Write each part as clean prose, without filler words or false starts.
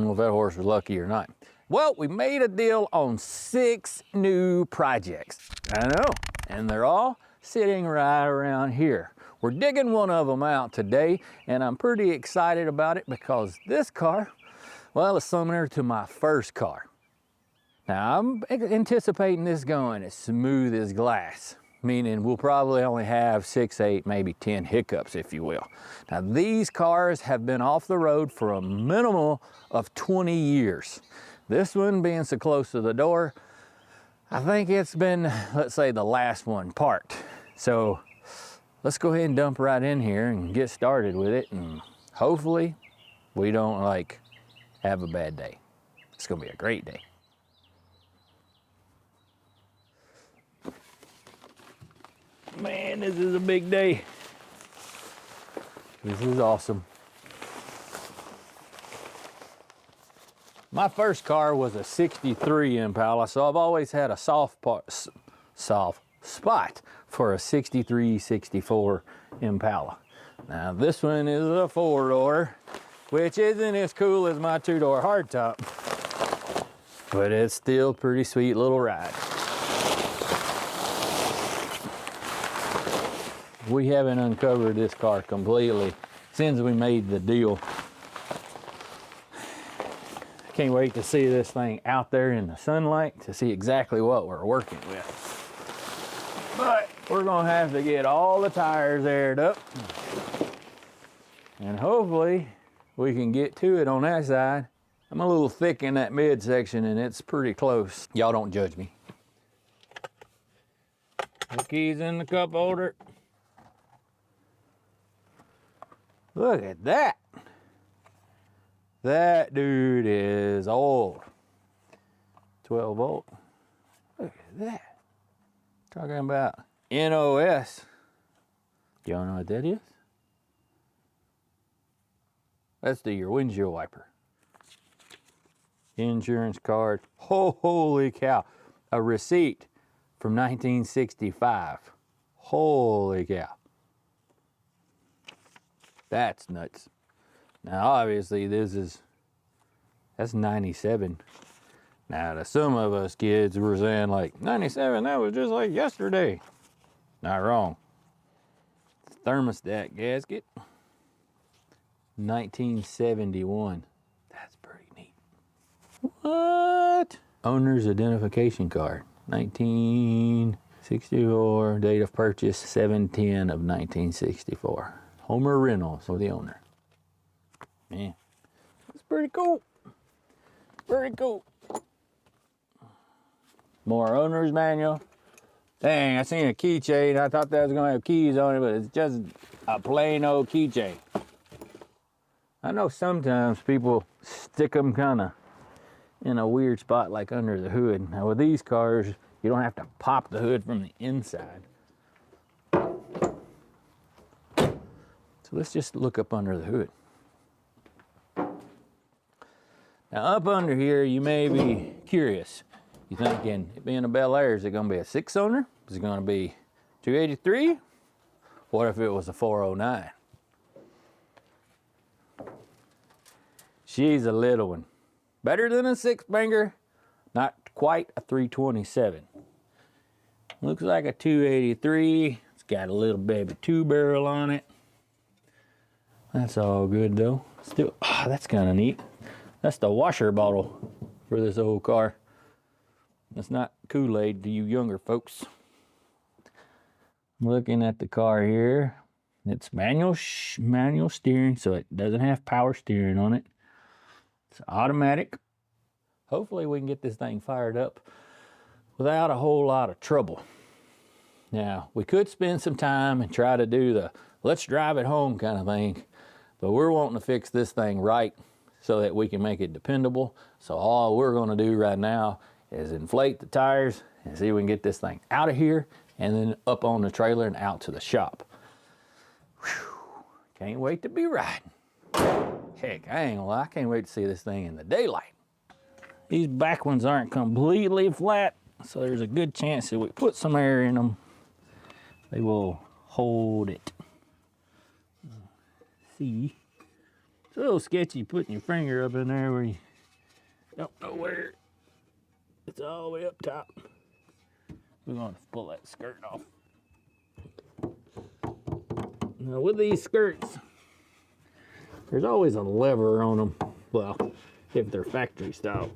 know if that horse was lucky or not. Well, we made a deal on 6 new projects. I know, and they're all sitting right around here. We're digging one of them out today, and I'm pretty excited about it because this car, well, it's similar to my first car. Now, I'm anticipating this going as smooth as glass, meaning we'll probably only have 6, 8, maybe 10 hiccups, if you will. Now, these cars have been off the road for a minimal of 20 years. This one being so close to the door, I think it's been, let's say, the last one parked. So let's go ahead and dump right in here and get started with it, and hopefully we don't like have a bad day. It's gonna be a great day. Man, this is a big day. This is awesome. My first car was a 63 Impala, so I've always had a soft spot for a 63, 64 Impala. Now this one is a 4-door, which isn't as cool as my 2-door hardtop, but it's still a pretty sweet little ride. We haven't uncovered this car completely since we made the deal. Can't wait to see this thing out there in the sunlight to see exactly what we're working with. But we're gonna have to get all the tires aired up, and hopefully we can get to it on that side. I'm a little thick in that midsection and it's pretty close. Y'all don't judge me. The keys in the cup holder. Look at that. That dude is old. 12 volt. Look at that. Talking about NOS. Do y'all know what that is? That's your windshield wiper. Insurance card. Holy cow. A receipt from 1965. Holy cow. That's nuts. Now, obviously, that's 97. Now, to some of us kids, we're saying like, 97, that was just like yesterday. Not wrong. Thermostat gasket, 1971. That's pretty neat. What? Owner's identification card, 1964, date of purchase, 7/10 of 1964. Homer Reynolds for the owner. Man, that's pretty cool. Very cool. More owner's manual. Dang, I seen a keychain. I thought that was gonna have keys on it, but it's just a plain old keychain. I know sometimes people stick them kind of in a weird spot like under the hood. Now with these cars, you don't have to pop the hood from the inside. So let's just look up under the hood. Now up under here, you may be curious. You're thinking, it being a Belair, is it gonna be a 6-cylinder? Is it gonna be 283? What if it was a 409? She's a little one. Better than a 6-banger, not quite a 327. Looks like a 283. It's got a little baby 2-barrel on it. That's all good though. Still, that's kind of neat. That's the washer bottle for this old car. It's not Kool-Aid to you younger folks. Looking at the car here, it's manual steering, so it doesn't have power steering on it. It's automatic. Hopefully we can get this thing fired up without a whole lot of trouble. Now, we could spend some time and try to do the let's drive it home kind of thing, but we're wanting to fix this thing right so that we can make it dependable. So all we're gonna do right now is inflate the tires and see if we can get this thing out of here and then up on the trailer and out to the shop. Whew. Can't wait to be riding. Heck, I ain't gonna lie, I can't wait to see this thing in the daylight. These back ones aren't completely flat, so there's a good chance that we put some air in them, they will hold it. See, it's a little sketchy putting your finger up in there where you Don't know where. It's all the way up top. We're going to pull that skirt off. Now with these skirts, there's always a lever on them. Well, if they're factory style.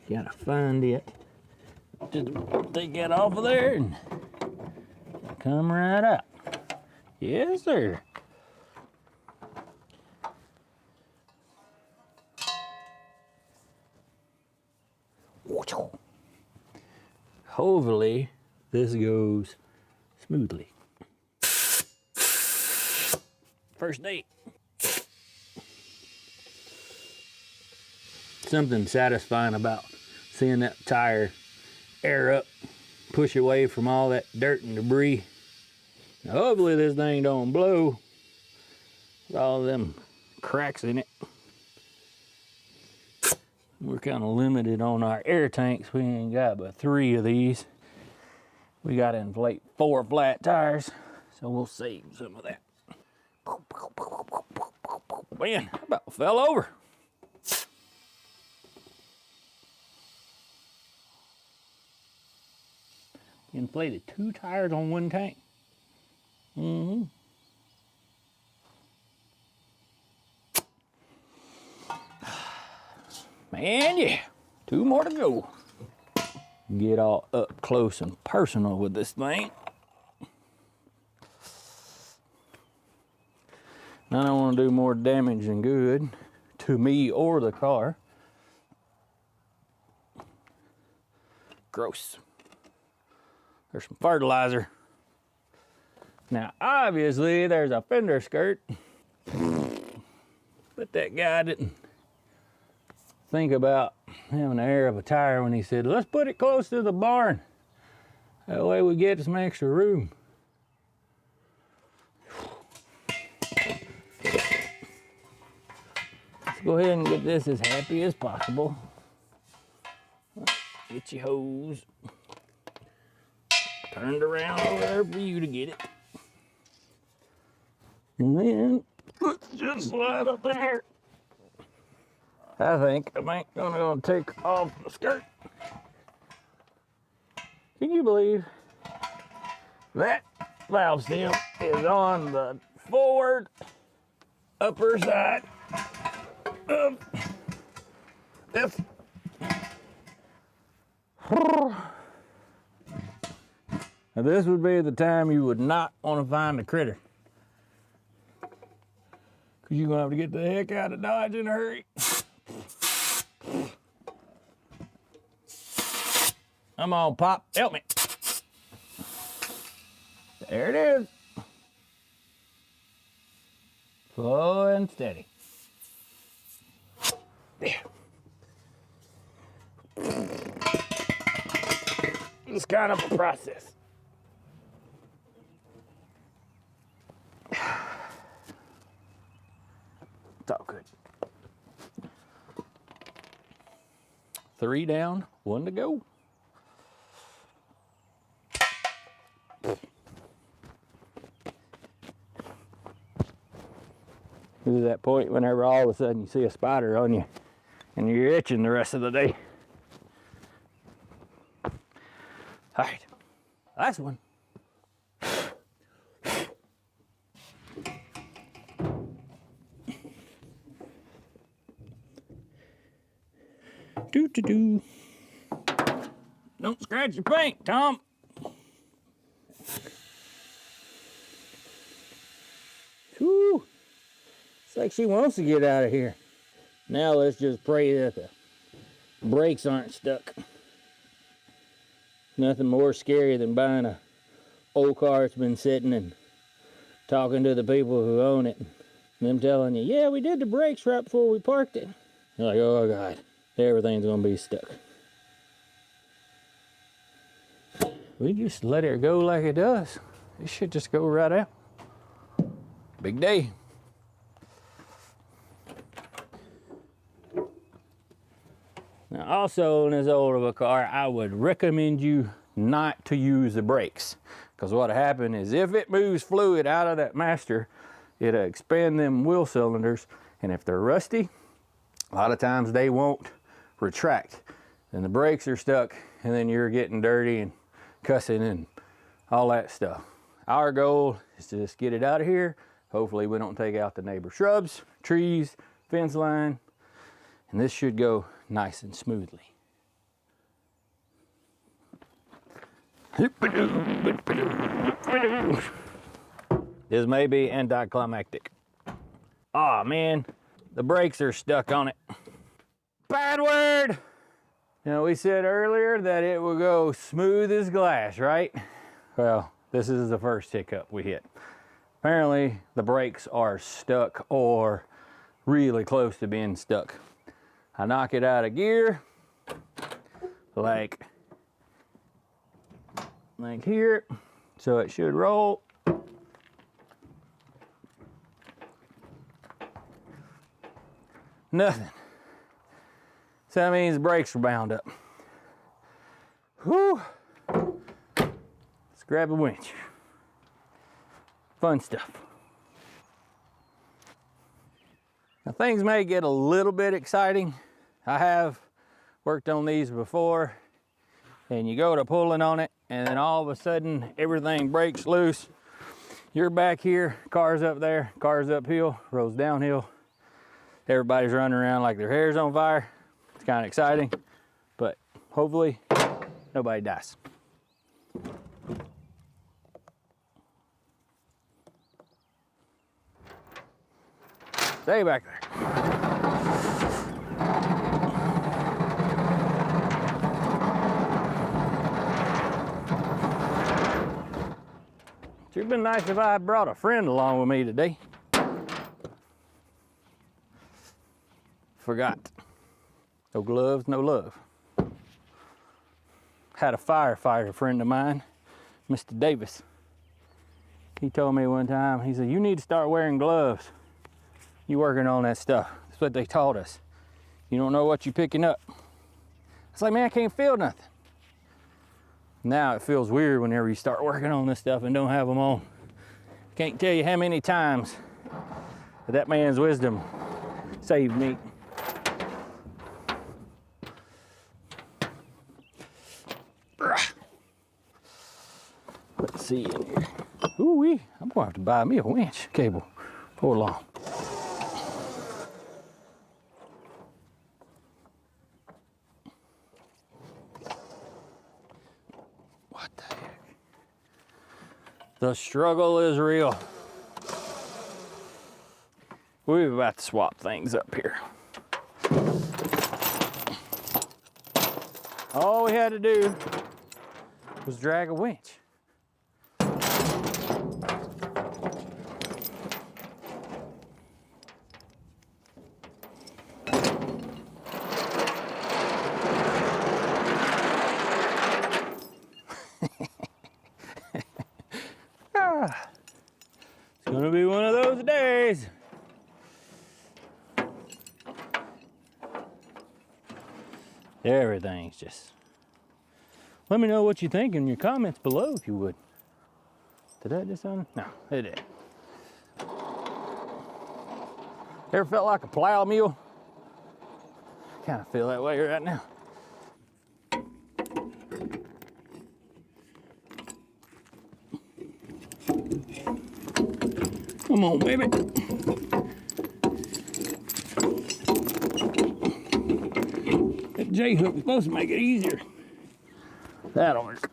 You gotta find it. Just take that off of there and come right out. Yes, sir. Hopefully, this goes smoothly. First date. Something satisfying about seeing that tire air up, push away from all that dirt and debris. Now, hopefully this thing don't blow with all of them cracks in it. We're kind of limited on our air tanks. We ain't got but 3 of these. We got to inflate 4 flat tires, so we'll save some of that. Man, I about fell over. Inflated 2 tires on 1 tank. Mm-hmm. Man, yeah, 2 more to go. Get all up close and personal with this thing. I don't want to do more damage than good to me or the car. Gross. There's some fertilizer. Now, obviously, there's a fender skirt, but that guy didn't think about having the air of a tire when he said, let's put it close to the barn. That way we get some extra room. Let's go ahead and get this as happy as possible. Get your hose turned around over there for you to get it. And then let's just slide up there. I think I'm gonna take off the skirt. Can you believe that valve stem is on the forward upper side of this? Now this would be the time you would not want to find the critter, because you're gonna have to get the heck out of Dodge in a hurry. Come on, Pop, help me. There it is. Slow and steady. There. It's kind of a process. It's all good. 3 down, 1 to go. This is that point whenever all of a sudden you see a spider on you and you're itching the rest of the day. All right, last one. Do. Don't scratch your paint, Tom. Whew. It's like she wants to get out of here. Now let's just pray that the brakes aren't stuck. Nothing more scary than buying a old car that's been sitting and talking to the people who own it. And them telling you, yeah, we did the brakes right before we parked it. You're like, oh God, everything's gonna be stuck. We just let it go like it does. It should just go right out. Big day. Now also in this old of a car, I would recommend you not to use the brakes. Because what happened is if it moves fluid out of that master, it'll expand them wheel cylinders. And if they're rusty, A lot of times they won't retract and the brakes are stuck, and then you're getting dirty and cussing and all that stuff. Our goal is to just get it out of here. Hopefully we don't take out the neighbor shrubs, trees, fence line, and this should go nice and smoothly. This may be anticlimactic. Oh man, the brakes are stuck on it. Bad word! You know, we said earlier that it would go smooth as glass, right? Well, this is the first hiccup we hit. Apparently, the brakes are stuck or really close to being stuck. I knock it out of gear, like here, so it should roll. Nothing. So that means the brakes are bound up. Whew. Let's grab a winch. Fun stuff. Now things may get a little bit exciting. I have worked on these before, and you go to pulling on it, and then all of a sudden everything breaks loose. You're back here, car's up there, car's uphill, rolls downhill. Everybody's running around like their hair's on fire. It's kind of exciting, but hopefully nobody dies. Stay back there. It would have been nice if I had brought a friend along with me today. Forgot. No gloves, no love. Had a firefighter friend of mine, Mr. Davis. He told me one time, he said, you need to start wearing gloves. You working on that stuff. That's what they taught us. You don't know what you're picking up. It's like, man, I can't feel nothing. Now it feels weird whenever you start working on this stuff and don't have them on. Can't tell you how many times that man's wisdom saved me. Let's see in here. Ooh-wee, I'm gonna have to buy me a winch cable. Hold on. What the heck? The struggle is real. We're about to swap things up here. All we had to do was drag a winch. It's gonna be one of those days. Everything's just... Let me know what you think in your comments below if you would. Did that just sound? No, it didn't. Ever felt like a plow mule? Kind of feel that way right now. Come on, baby. That J-hook is supposed to make it easier. That'll work.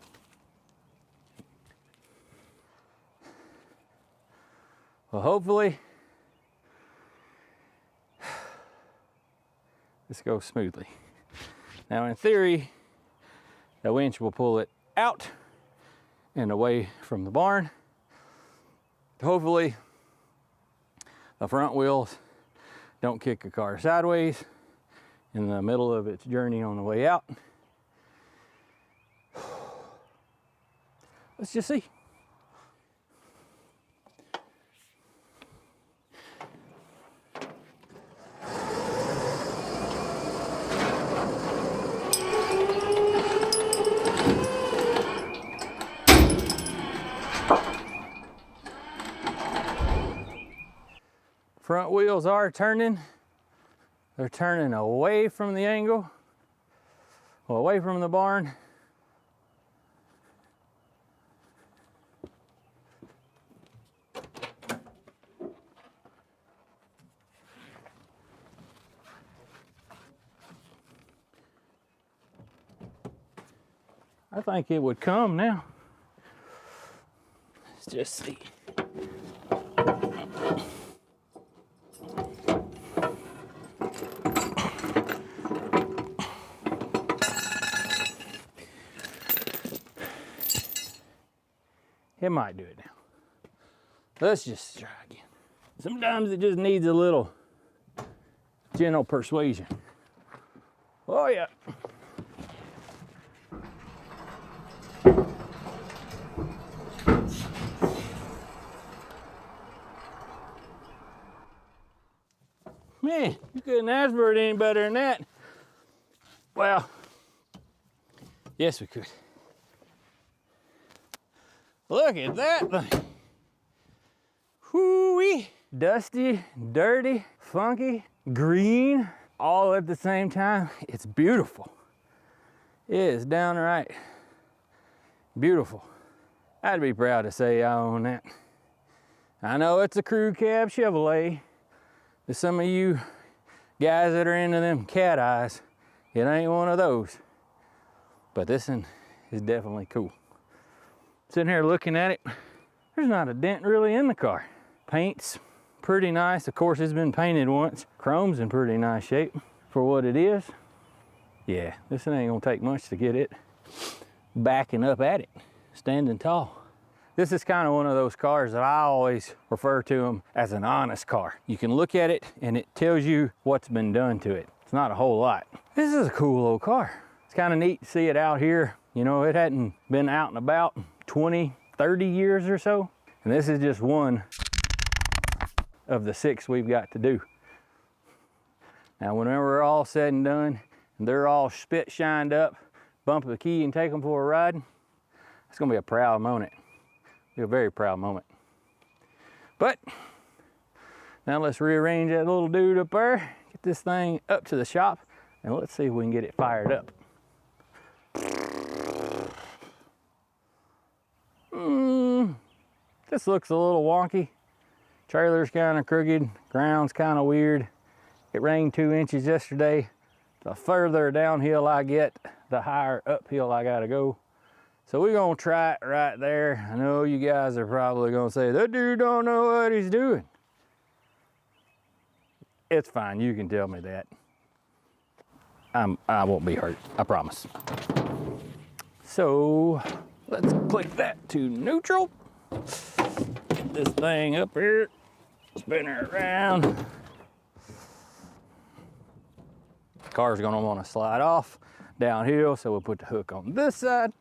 Well, hopefully this goes smoothly. Now, in theory, the winch will pull it out and away from the barn. Hopefully, the front wheels don't kick the car sideways in the middle of its journey on the way out. Let's just see. Front wheels are turning. They're turning away from the angle, well, away from the barn. I think it would come now. Let's just see. It might do it now. Let's just try again. Sometimes it just needs a little gentle persuasion. Oh yeah. Man, you couldn't ask for it any better than that. Well, yes we could. Look at that thing. Whoo-wee. Dusty, dirty, funky, green, all at the same time. It's beautiful. It is downright beautiful. I'd be proud to say I own that. I know it's a crew cab Chevrolet. To some of you guys that are into them cat eyes, it ain't one of those. But this one is definitely cool. Sitting here looking at it, there's not a dent really in the car. Paint's pretty nice. Of course, it's been painted once. Chrome's in pretty nice shape for what it is. Yeah, this ain't gonna take much to get it backing up at it, standing tall. This is kind of one of those cars that I always refer to them as an honest car. You can look at it and it tells you what's been done to it. It's not a whole lot. This is a cool old car. It's kind of neat to see it out here. You know, it hadn't been out and about 20, 30 years or so. And this is just one of the 6 we've got to do. Now, whenever we're all said and done, and they're all spit shined up, bump the key and take them for a ride, it's gonna be a proud moment. Be a very proud moment. But now let's rearrange that little dude up there, get this thing up to the shop, and let's see if we can get it fired up. This looks a little wonky. Trailer's kind of crooked, ground's kind of weird. It rained 2 inches yesterday. The further downhill I get, the higher uphill I gotta go. So we're gonna try it right there. I know you guys are probably gonna say, that dude don't know what he's doing. It's fine, you can tell me that. I won't be hurt, I promise. So let's click that to neutral. Get this thing up here, spin her around. Car's gonna wanna slide off downhill, so we'll put the hook on this side.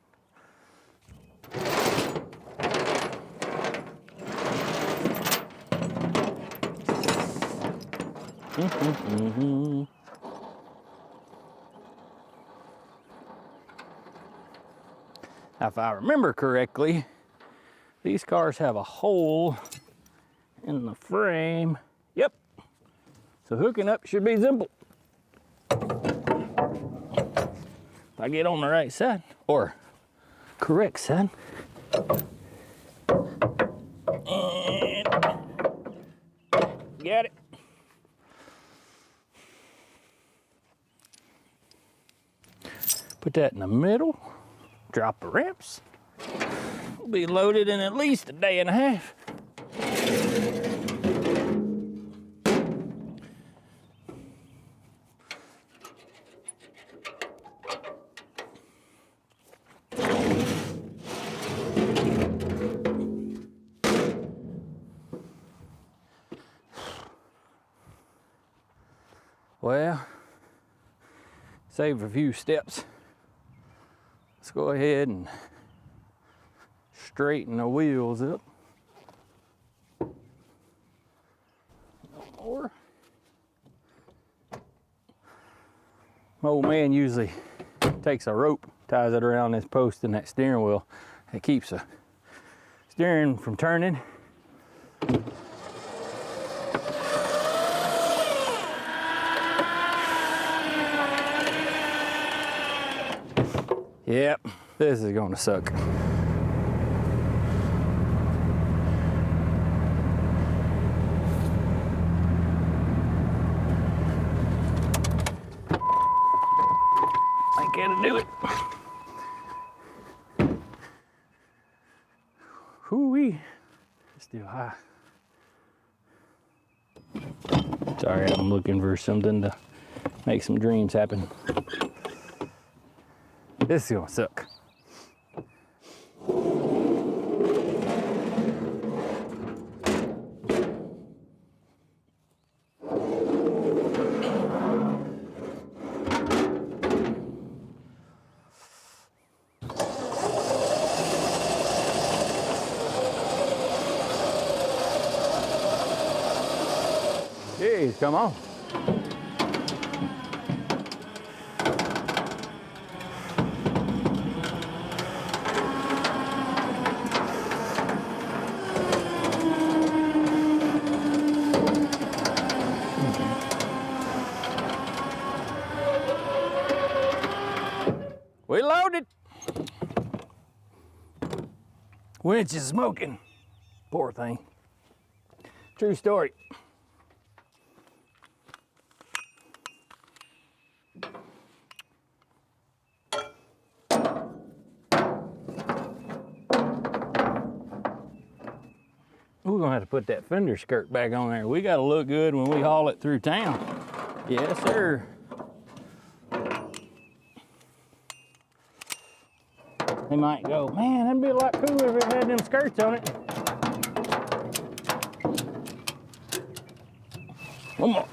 Now, if I remember correctly, these cars have a hole in the frame. Yep. So hooking up should be simple. If I get on the right side, or correct side. And got it. Put that in the middle, drop the ramps. We'll be loaded in at least a day and a half. Well, save a few steps. Let's go ahead and straighten the wheels up. No more. My old man usually takes a rope, ties it around this post and that steering wheel. It keeps the steering from turning. Yep, this is gonna suck. I can't do it. Hoo-wee. Still high. Sorry, I'm looking for something to make some dreams happen. This is gonna suck. Jeez, come on. We loaded. Winch is smoking. Poor thing. True story. We're gonna have to put that fender skirt back on there. We gotta look good when we haul it through town. Yes, sir. They might go, man, that'd be a lot cooler if it had them skirts on it. One more.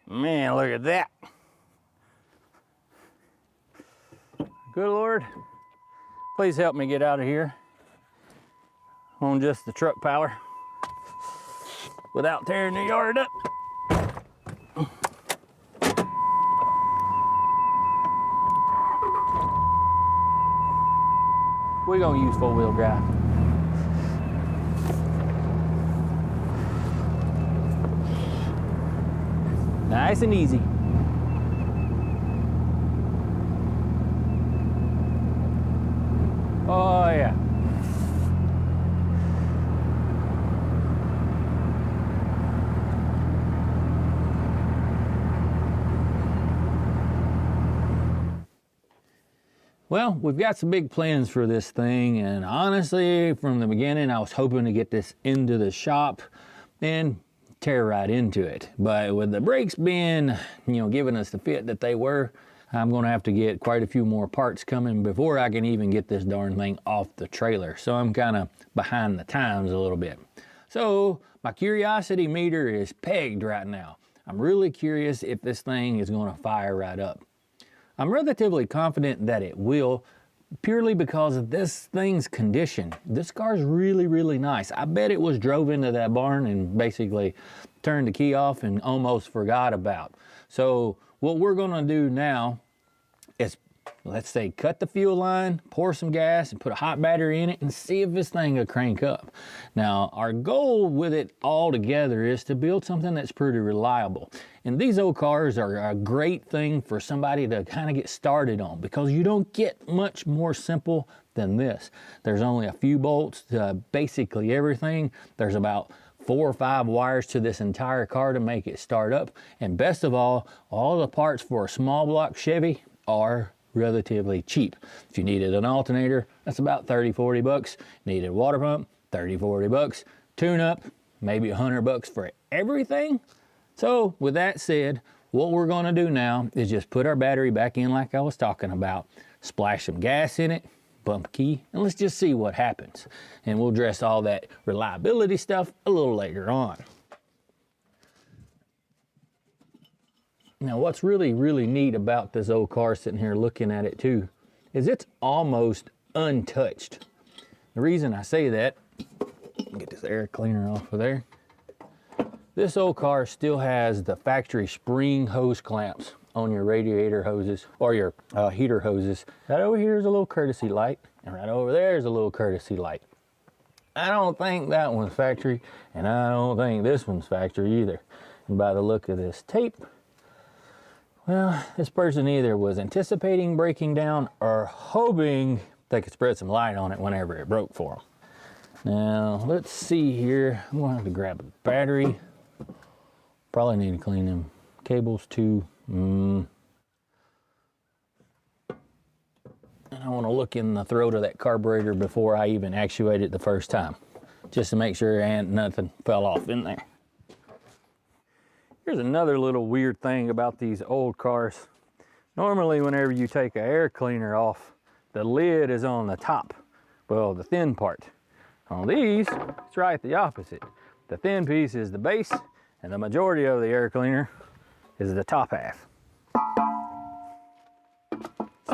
Man, look at that. Good Lord, please help me get out of here on just the truck power without tearing the yard up. We're gonna use four-wheel drive. Nice and easy. Oh yeah. Well, we've got some big plans for this thing, and honestly, from the beginning, I was hoping to get this into the shop and tear right into it. But with the brakes being, giving us the fit that they were, I'm gonna have to get quite a few more parts coming before I can even get this darn thing off the trailer. So I'm kind of behind the times a little bit. So my curiosity meter is pegged right now. I'm really curious if this thing is gonna fire right up. I'm relatively confident that it will, purely because of this thing's condition. This car's really, really nice. I bet it was drove into that barn and basically turned the key off and almost forgot about. So what we're gonna do now is, let's say, cut the fuel line, pour some gas, and put a hot battery in it and see if this thing will crank up. Now, our goal with it all together is to build something that's pretty reliable. And these old cars are a great thing for somebody to kind of get started on, because you don't get much more simple than this. There's only a few bolts to basically everything. There's about 4 or 5 wires to this entire car to make it start up. And best of all the parts for a small block Chevy are relatively cheap. If you needed an alternator, that's about 30, 40 bucks. Needed a water pump, 30, 40 bucks. Tune up, maybe 100 bucks for everything. So with that said, what we're gonna do now is just put our battery back in like I was talking about, splash some gas in it, bump a key, and let's just see what happens. And we'll address all that reliability stuff a little later on. Now what's really, really neat about this old car, sitting here looking at it too, is it's almost untouched. The reason I say that, get this air cleaner off of there. This old car still has the factory spring hose clamps on your radiator hoses or your heater hoses. Right over here is a little courtesy light, and right over there is a little courtesy light. I don't think that one's factory, and I don't think this one's factory either. And by the look of this tape, well, this person either was anticipating breaking down or hoping they could spread some light on it whenever it broke for them. Now, let's see here. I'm gonna have to grab a battery. Probably need to clean them cables too. And I want to look in the throat of that carburetor before I even actuate it the first time, just to make sure ain't nothing fell off in there. Here's another little weird thing about these old cars. Normally, whenever you take an air cleaner off, the lid is on the top, well, the thin part. On these, it's right the opposite. The thin piece is the base, and the majority of the air cleaner is the top half.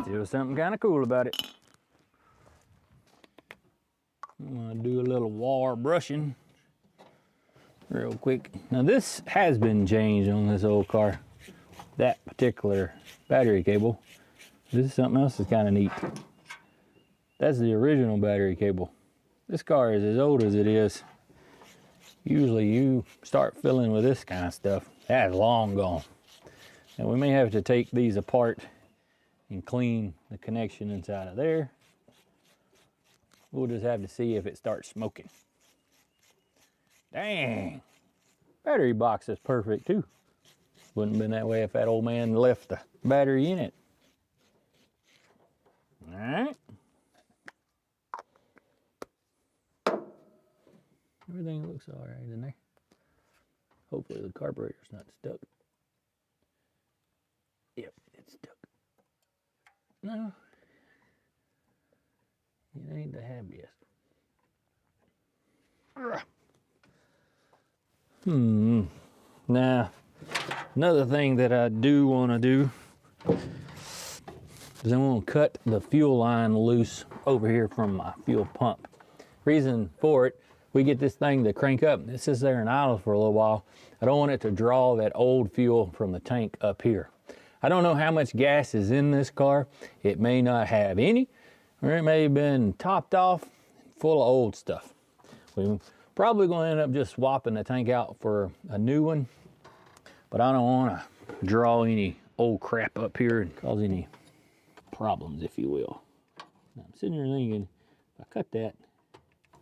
Still something kind of cool about it. I'm gonna do a little wire brushing real quick. Now this has been changed on this old car, that particular battery cable. This is something else that's kind of neat. That's the original battery cable. This car is as old as it is. Usually you start filling with this kind of stuff, that's long gone. And we may have to take these apart and clean the connection inside of there. We'll just have to see if it starts smoking. Dang, battery box is perfect too. Wouldn't have been that way if that old man left the battery in it. All right. Everything looks all right in there. Hopefully the carburetor's not stuck. Yep, it's stuck. No, it ain't the happiest. Now, another thing that I do want to do is I want to cut the fuel line loose over here from my fuel pump. Reason for it, we get this thing to crank up. It sits there and idle for a little while. I don't want it to draw that old fuel from the tank up here. I don't know how much gas is in this car. It may not have any, or it may have been topped off, full of old stuff. We're probably going to end up just swapping the tank out for a new one, but I don't want to draw any old crap up here and cause any problems, if you will. Now, I'm sitting here thinking, if I cut that, I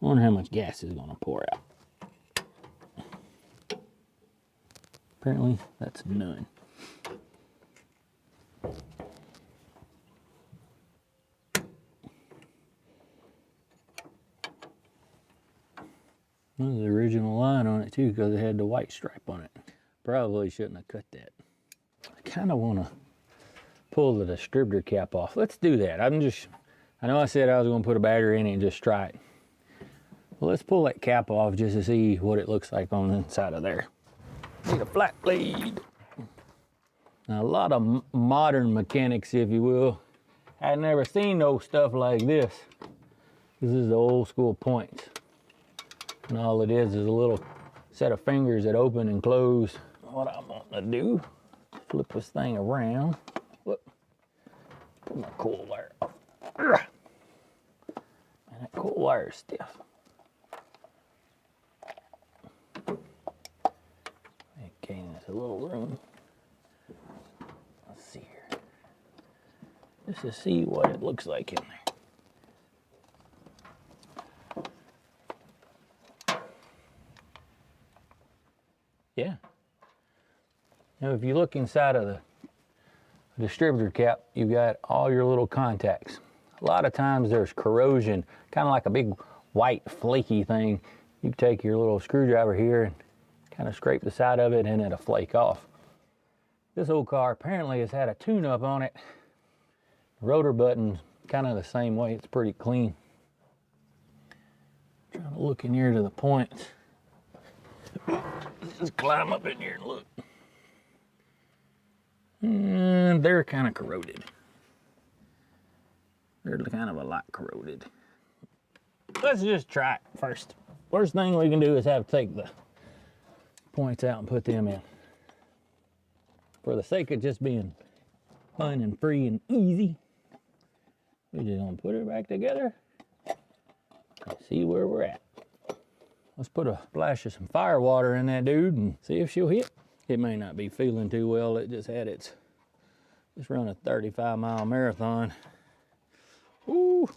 wonder how much gas is going to pour out. Apparently, that's none. Well, the original line on it too, because it had the white stripe on it. Probably shouldn't have cut that. I kind of want to pull the distributor cap off. Let's do that. I know I said I was going to put a battery in it and just try it. Well, let's pull that cap off just to see what it looks like on the inside of there. Need a flat blade. Now, a lot of modern mechanics, if you will, had never seen no stuff like this. This is the old school points. And all it is a little set of fingers that open and close. What I'm wanting to do, flip this thing around. Whoop. Put my coil wire off. And that coil wire is stiff. Okay, there's a little room. Let's see here. Just to see what it looks like in there. Yeah. Now, if you look inside of the distributor cap, you've got all your little contacts. A lot of times there's corrosion, kind of like a big white flaky thing. You can take your little screwdriver here and kind of scrape the side of it and it'll flake off. This old car apparently has had a tune-up on it. The rotor button's kind of the same way, it's pretty clean. Trying to look in here to the points. Just climb up in here and look. And they're kind of corroded. They're kind of a lot corroded. Let's just try it first. Worst thing we can do is have to take the points out and put them in. For the sake of just being fun and free and easy, we're just gonna put it back together and see where we're at. Let's put a splash of some fire water in that dude and see if she'll hit. It may not be feeling too well. It just had its, just run a 35-mile marathon. Ooh.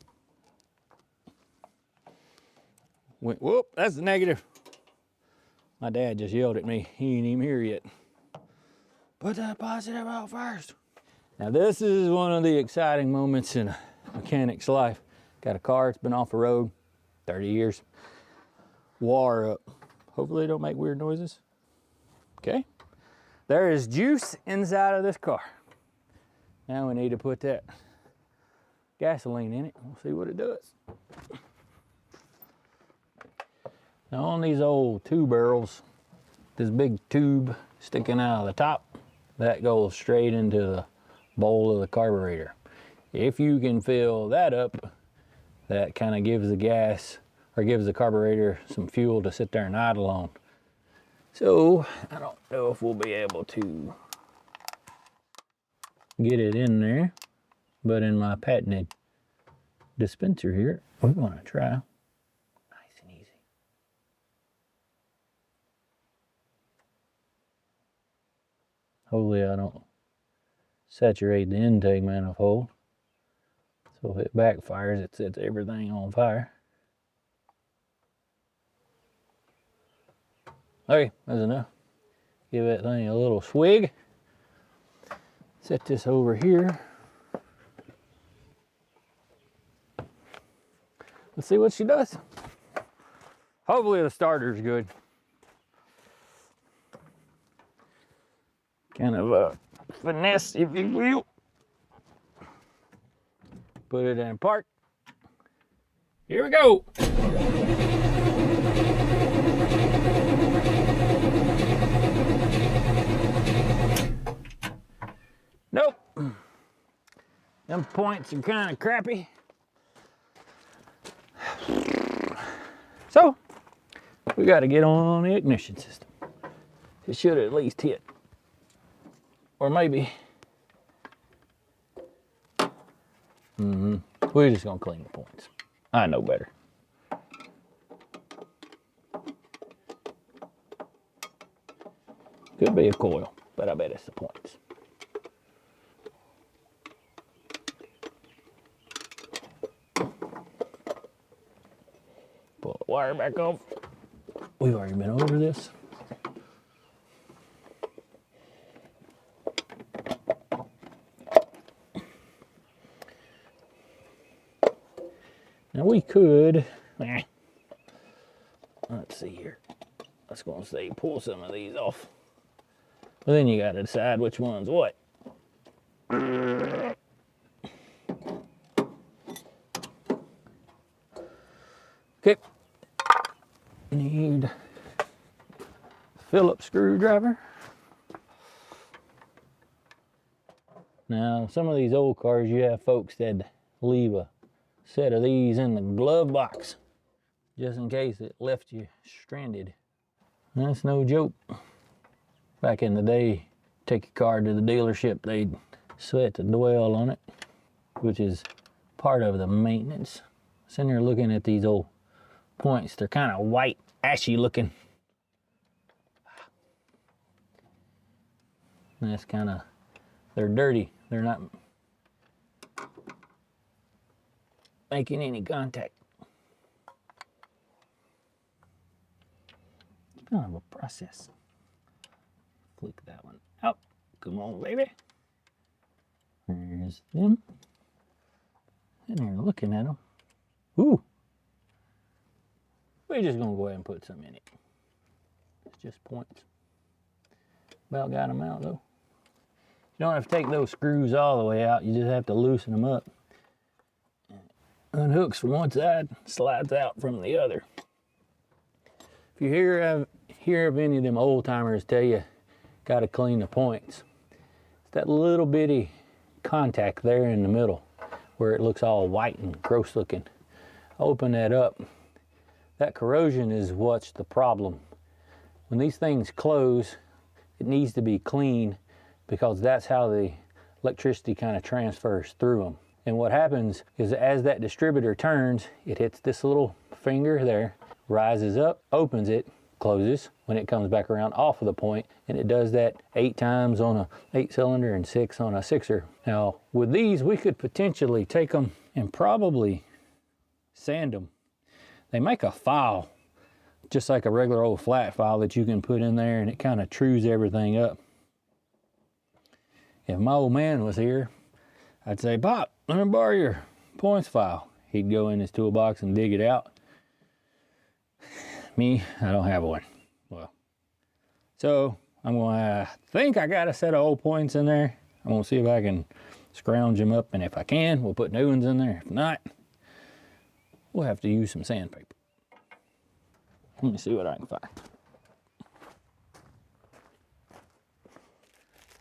Whoop, that's the negative. My dad just yelled at me. He ain't even here yet. Put that positive out first. Now this is one of the exciting moments in a mechanic's life. Got a car, it's been off the road 30 years. Wire up. Hopefully it don't make weird noises. Okay. There is juice inside of this car. Now we need to put that gasoline in it. We'll see what it does. Now on these old 2-barrels, this big tube sticking out of the top, that goes straight into the bowl of the carburetor. If you can fill that up, that kind of gives the gas, or gives the carburetor some fuel to sit there and idle on. So I don't know if we'll be able to get it in there, but in my patented dispenser here, we're gonna try. Nice and easy. Hopefully I don't saturate the intake manifold. So if it backfires, it sets everything on fire. Okay, that's enough. Give that thing a little swig. Set this over here. Let's see what she does. Hopefully the starter's good. Kind of a finesse, if you will. Put it in park. Here we go. Nope. Them points are kind of crappy. So, we got to get on the ignition system. It should at least hit. Or maybe. We're just going to clean the points. I know better. Could be a coil, but I bet it's the points. Pull the wire back off. We've already been over this. Now we could, let's see here. I was going to say pull some of these off. But then you got to decide which one's what. Okay. Need Phillips screwdriver. Now, some of these old cars, you have folks that leave a set of these in the glove box just in case it left you stranded. That's no joke. Back in the day, take your car to the dealership, they'd set the dwell on it, which is part of the maintenance. Sitting there looking at these old points, they're kind of white, ashy looking. And that's kind of, they're dirty. They're not making any contact. It's kind of a process. Flick that one out. Come on, baby. There's them. And they're looking at them. Ooh. We're just gonna go ahead and put some in it. It's just points. About got them out though. You don't have to take those screws all the way out. You just have to loosen them up. Unhooks from one side, slides out from the other. If you hear of any of them old timers tell you, got to clean the points, it's that little bitty contact there in the middle where it looks all white and gross looking. Open that up. That corrosion is what's the problem. When these things close, it needs to be clean because that's how the electricity kind of transfers through them. And what happens is as that distributor turns, it hits this little finger there, rises up, opens it, closes. When it comes back around off of the point, and it does that 8 times on a 8-cylinder and 6 on a 6er. Now with these, we could potentially take them and probably sand them. They make a file, just like a regular old flat file that you can put in there, and it kind of trues everything up. If my old man was here, I'd say, Pop, let me borrow your points file. He'd go in his toolbox and dig it out. Me, I don't have one. Well, so I'm gonna think I got a set of old points in there. I'm gonna see if I can scrounge them up, and if I can, we'll put new ones in there. If not, we'll have to use some sandpaper. Let me see what I can find.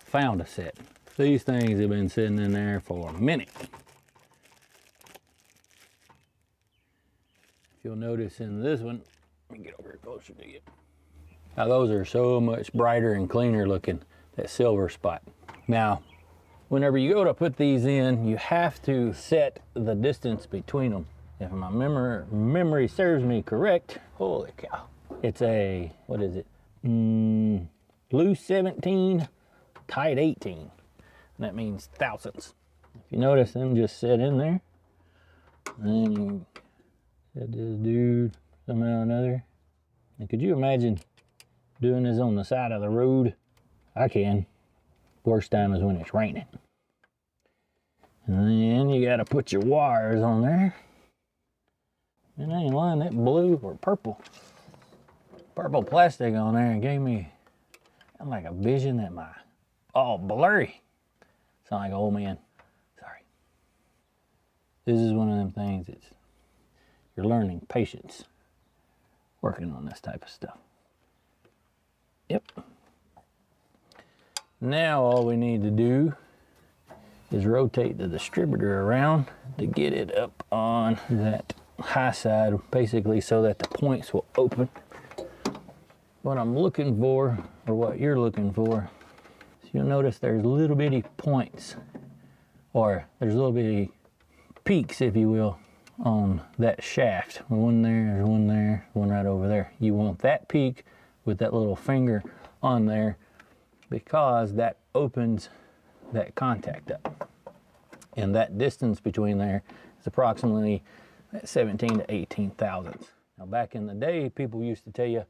Found a set. These things have been sitting in there for a minute. If you'll notice in this one, let me get over here closer to you. Now those are so much brighter and cleaner looking, that silver spot. Now, whenever you go to put these in, you have to set the distance between them. If my memory serves me correct, holy cow. It's a, what is it? Loose 17, tight 18. And that means thousandths. If you notice them just sit in there, and then you set this dude somehow or another. And could you imagine doing this on the side of the road? I can. Worst time is when it's raining. And then you gotta put your wires on there. And I ain't lying, that blue or purple plastic on there and gave me like a vision that my, all blurry. Sound like an old man. Sorry. This is one of them things that's, you're learning patience working on this type of stuff. Yep. Now all we need to do is rotate the distributor around to get it up on that high side, basically so that the points will open. What I'm looking for, or what you're looking for, is you'll notice there's little bitty points, or there's little bitty peaks, if you will, on that shaft. One there, there's one there, one right over there. You want that peak with that little finger on there because that opens that contact up. And that distance between there is approximately 17 to 18 thousandths. Now back in the day, people used to tell you,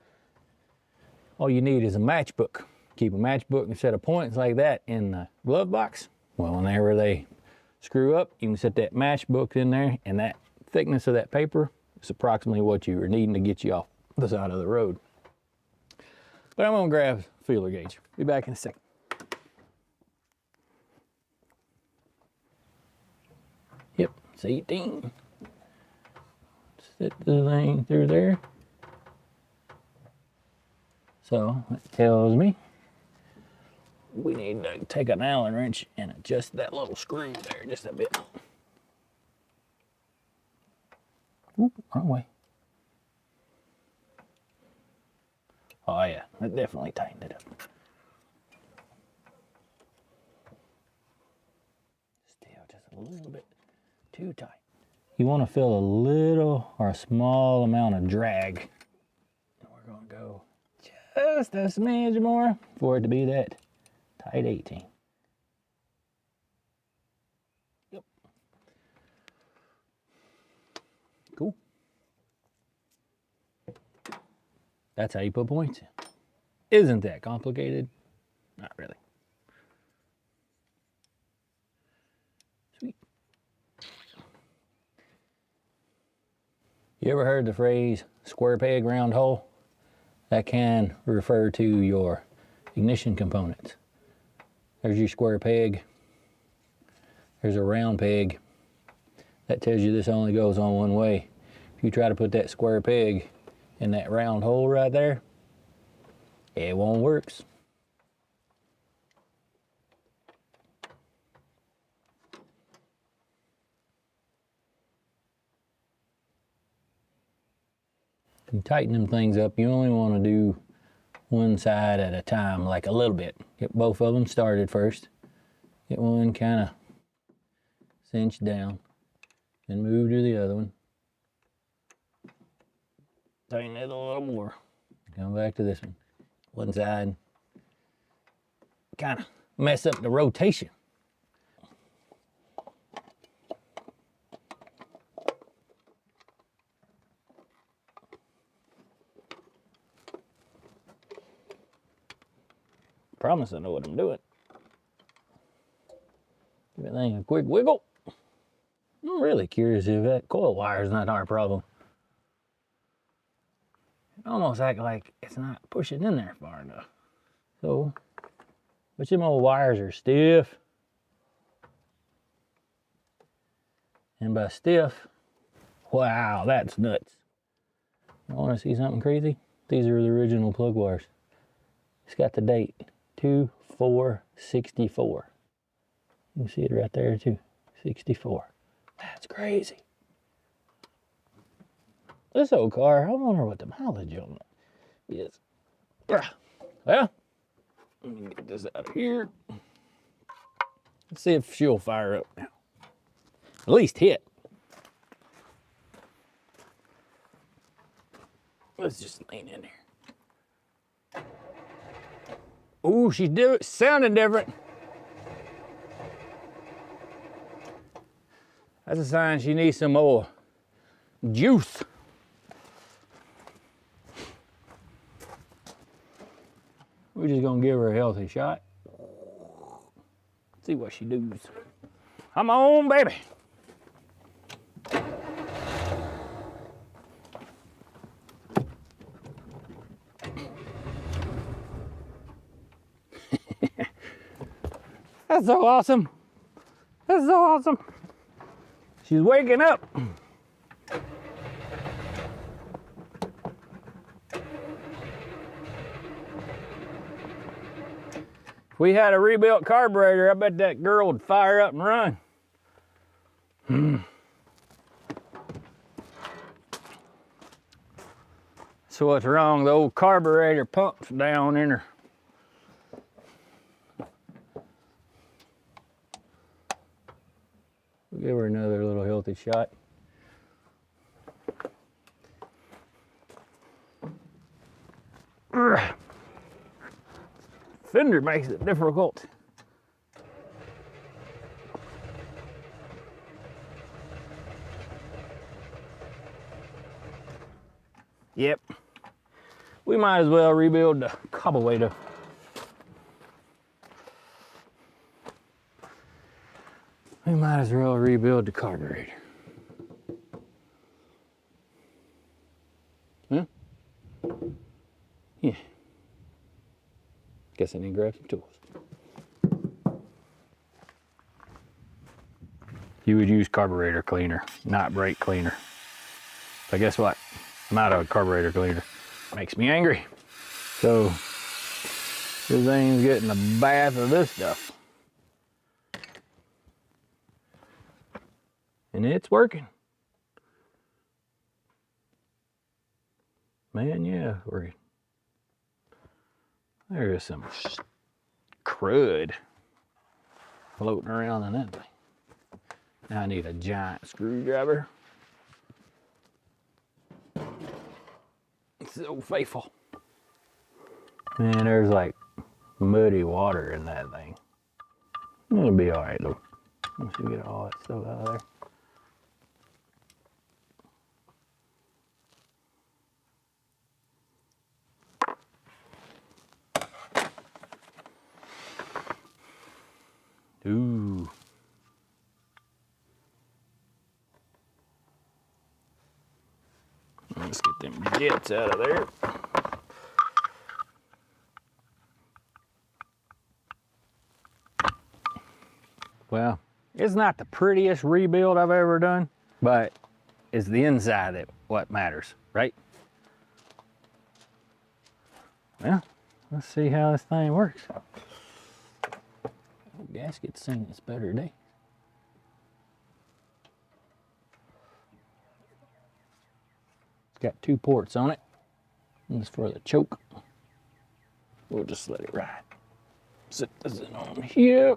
all you need is a matchbook. Keep a matchbook and a set of points like that in the glove box. Well, whenever they screw up, you can set that matchbook in there, and that thickness of that paper is approximately what you were needing to get you off the side of the road. But I'm gonna grab a feeler gauge. Be back in a second. Yep, it's 18. Set the thing through there. So it tells me we need to take an Allen wrench and adjust that little screw there just a bit. Oop, wrong way. Oh yeah, that definitely tightened it up. Still just a little bit too tight. You want to feel a little or a small amount of drag. And we're going to go just a smidge more for it to be that tight 18. Yep. Cool. That's how you put points in. Isn't that complicated? Not really. Sweet. You ever heard the phrase square peg, round hole? That can refer to your ignition components. There's your square peg. There's a round peg. That tells you this only goes on one way. If you try to put that square peg in that round hole right there, it won't work. You tighten them things up. You only want to do one side at a time, like a little bit. Get both of them started first. Get one kind of cinched down, then move to the other one. Tighten it a little more. Come back to this one. One side. Kind of mess up the rotation. Promise I know what I'm doing. Give that thing a quick wiggle. I'm really curious if that coil wire is not our problem. It almost acts like it's not pushing in there far enough. So, but them old wires are stiff. And by stiff, wow, that's nuts. You want to see something crazy? These are the original plug wires. It's got the date, 2/4/64. You can see it right there too, 64. That's crazy. This old car, I wonder what the mileage on it is. Well, let me get this out of here. Let's see if she'll fire up now. At least hit. Let's just lean in here. Ooh, she's sounding different. That's a sign she needs some more juice. We're just gonna give her a healthy shot. See what she does. Come on, baby. That's so awesome. That's so awesome. She's waking up. If we had a rebuilt carburetor, I bet that girl would fire up and run. So what's wrong? The old carburetor pump's down in her. We'll give her another little healthy shot. Fender makes it difficult. Yep. We might as well rebuild the carburetor. We might as well rebuild the carburetor. Huh? Yeah. Guess I need to grab some tools. You would use carburetor cleaner, not brake cleaner. But guess what? I'm out of carburetor cleaner. Makes me angry. So this thing's getting a bath of this stuff. And it's working. Man, yeah, it's working. There's some crud floating around in that thing. Now I need a giant screwdriver. It's so faithful. Man, there's like muddy water in that thing. It'll be all right though. Once you get all that stuff out of there. Ooh. Let's get them jets out of there. Well, it's not the prettiest rebuild I've ever done, but it's the inside that what matters, right? Well, let's see how this thing works. Gasket's seen its better day. It's got 2 ports on it. This for the choke. We'll just let it ride. Sit this in on here.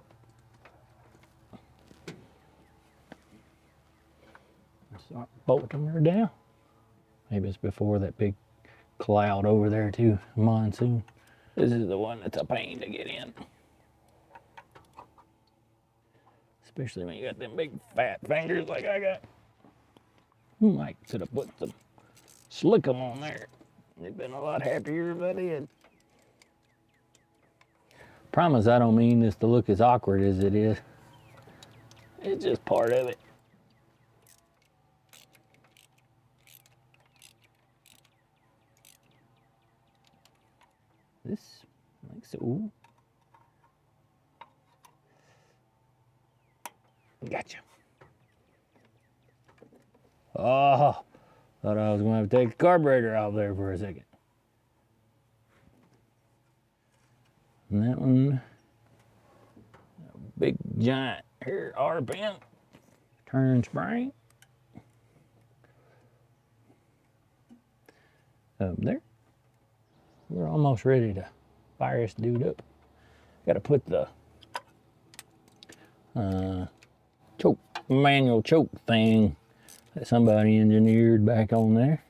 Start bolting her down. Maybe it's before that big cloud over there too, monsoon. This is the one that's a pain to get in. Especially when you got them big fat fingers like I got. Might should have put some slickum on there. They'd been a lot happier if I did. Promise I don't mean this to look as awkward as it is. It's just part of it. This, like so. Ooh. Gotcha. Oh, thought I was going to have to take the carburetor out there for a second. And that one, a big giant here R-pin, turn spring. Up there. We're almost ready to fire this dude up. Got to put the choke, manual choke thing that somebody engineered back on there.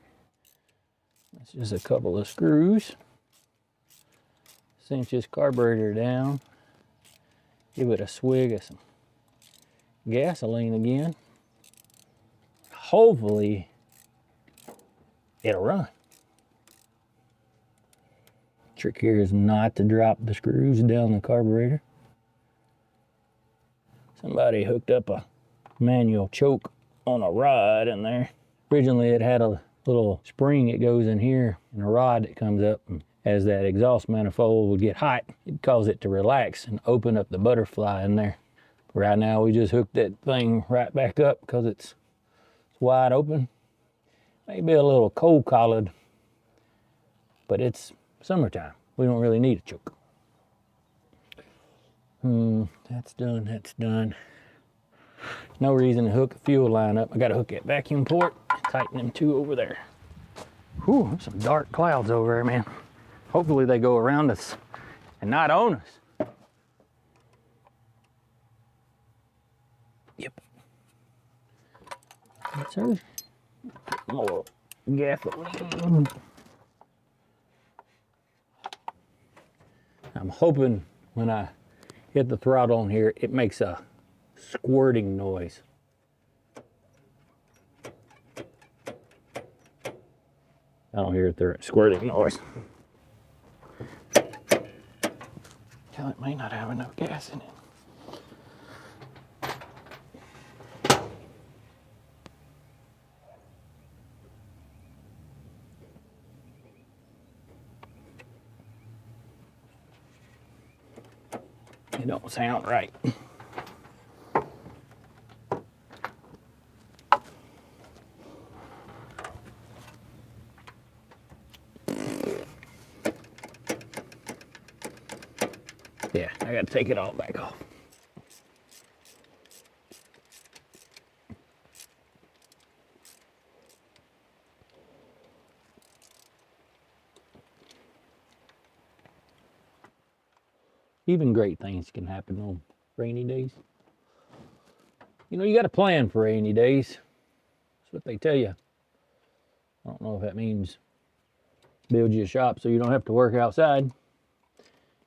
That's just a couple of screws. Cinch this carburetor down. Give it a swig of some gasoline again. Hopefully it'll run. Trick here is not to drop the screws down the carburetor. Somebody hooked up a manual choke on a rod in there. Originally it had a little spring that goes in here and a rod that comes up, and as that exhaust manifold would get hot, it'd cause it to relax and open up the butterfly in there. Right now we just hooked that thing right back up because it's wide open. Maybe a little cold collared, but it's summertime. We don't really need a choke. That's done, that's done. No reason to hook a fuel line up. I gotta hook that vacuum port, tighten them 2 over there. Whew, there's some dark clouds over there, man. Hopefully they go around us and not on us. Yep. That's her. More gasoline. I'm hoping when I hit the throttle on here, it makes a squirting noise. I don't hear the squirting noise. Hell, it may not have enough gas in it. It don't sound right. Yeah, I gotta take it all back off. Even great things can happen on rainy days. You know, you got to plan for rainy days. That's what they tell you. I don't know if that means build you a shop so you don't have to work outside.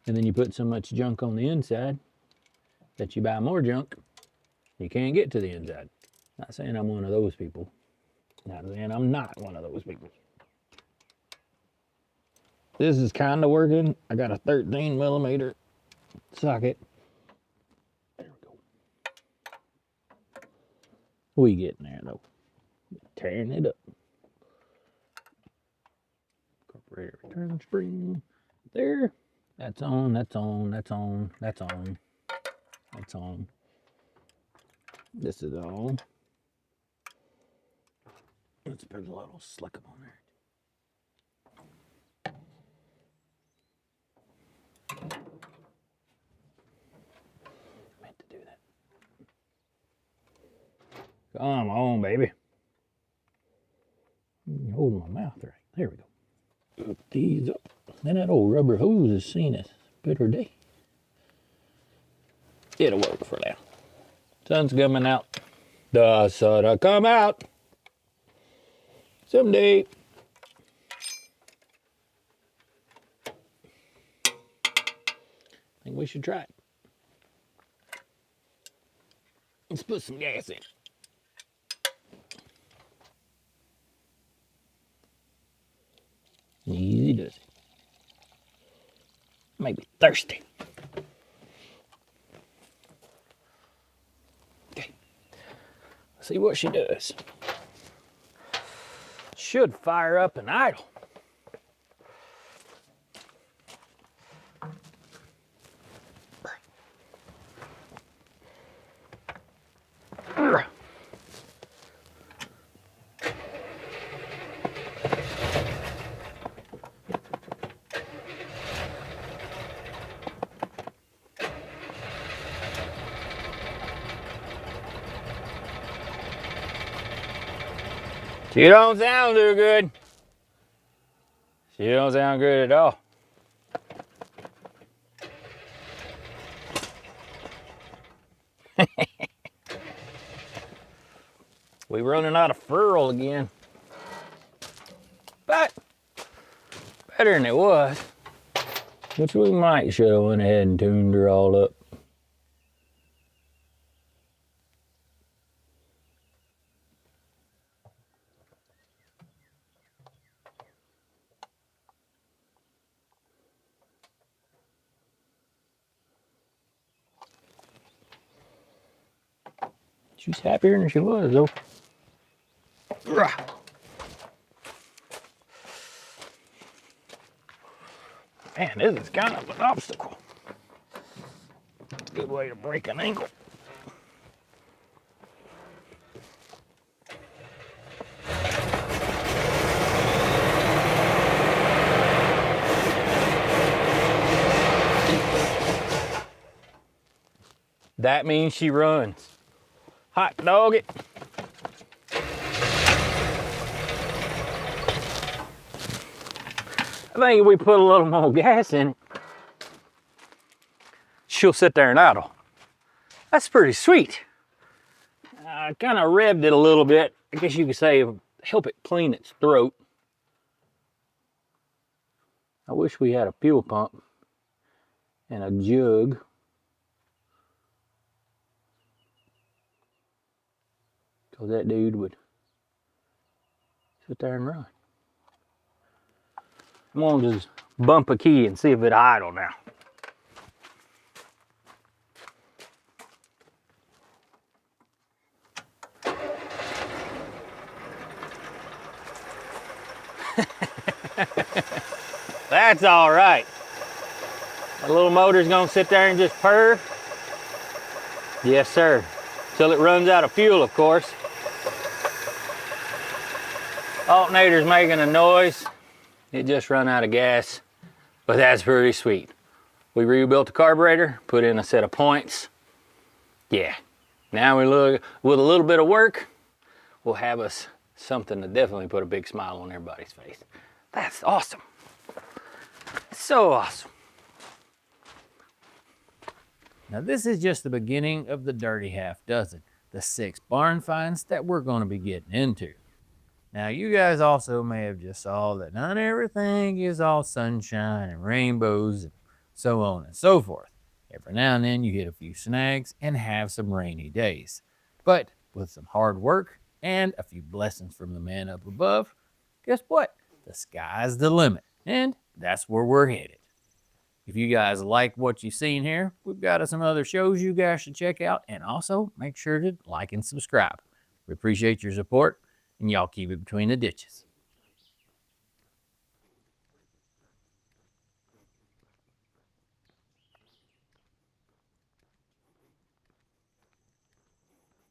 And then you put so much junk on the inside that you buy more junk. You can't get to the inside. Not saying I'm one of those people. Not saying I'm not one of those people. This is kind of working. I got a 13mm socket. There we go. We getting there though. Tearing it up. Carburetor return spring. There. That's on, that's on, that's on, that's on. That's on. This is on. Let's put a little slick up on there. Meant to do that. Come on, baby. You're holding my mouth. There we go. Hook these up. Man, that old rubber hose has seen a better day. It'll work for now. Sun's coming out. The sun'll come out someday. I think we should try it. Let's put some gas in. Easy does it. Might be thirsty. Okay. Let's see what she does. Should fire up and idle. She don't sound too good. She don't sound good at all. We running out of furl again. But better than it was. Which we might should have went ahead and tuned her all up. She's happier than she was, though. Man, this is kind of an obstacle. Good way to break an ankle. That means she runs. Hot dog it. I think if we put a little more gas in it, she'll sit there and idle. That's pretty sweet. I kind of revved it a little bit. I guess you could say help it clean its throat. I wish we had a fuel pump and a jug. Because that dude would sit there and run. I'm gonna just bump a key and see if it idle now. That's all right. The little motor's gonna sit there and just purr. Yes, sir. Till it runs out of fuel, of course. Alternator's making a noise. It just run out of gas, but that's pretty sweet. We rebuilt the carburetor, put in a set of points. Yeah, now we look, with a little bit of work, we'll have us something to definitely put a big smile on everybody's face. That's awesome. So awesome. Now this is just the beginning of the dirty half dozen, the 6 barn finds that we're going to be getting into. Now, you guys also may have just saw that not everything is all sunshine and rainbows and so on and so forth. Every now and then you hit a few snags and have some rainy days. But with some hard work and a few blessings from the man up above, guess what? The sky's the limit, and that's where we're headed. If you guys like what you've seen here, we've got some other shows you guys should check out, and also make sure to like and subscribe. We appreciate your support. And y'all keep it between the ditches.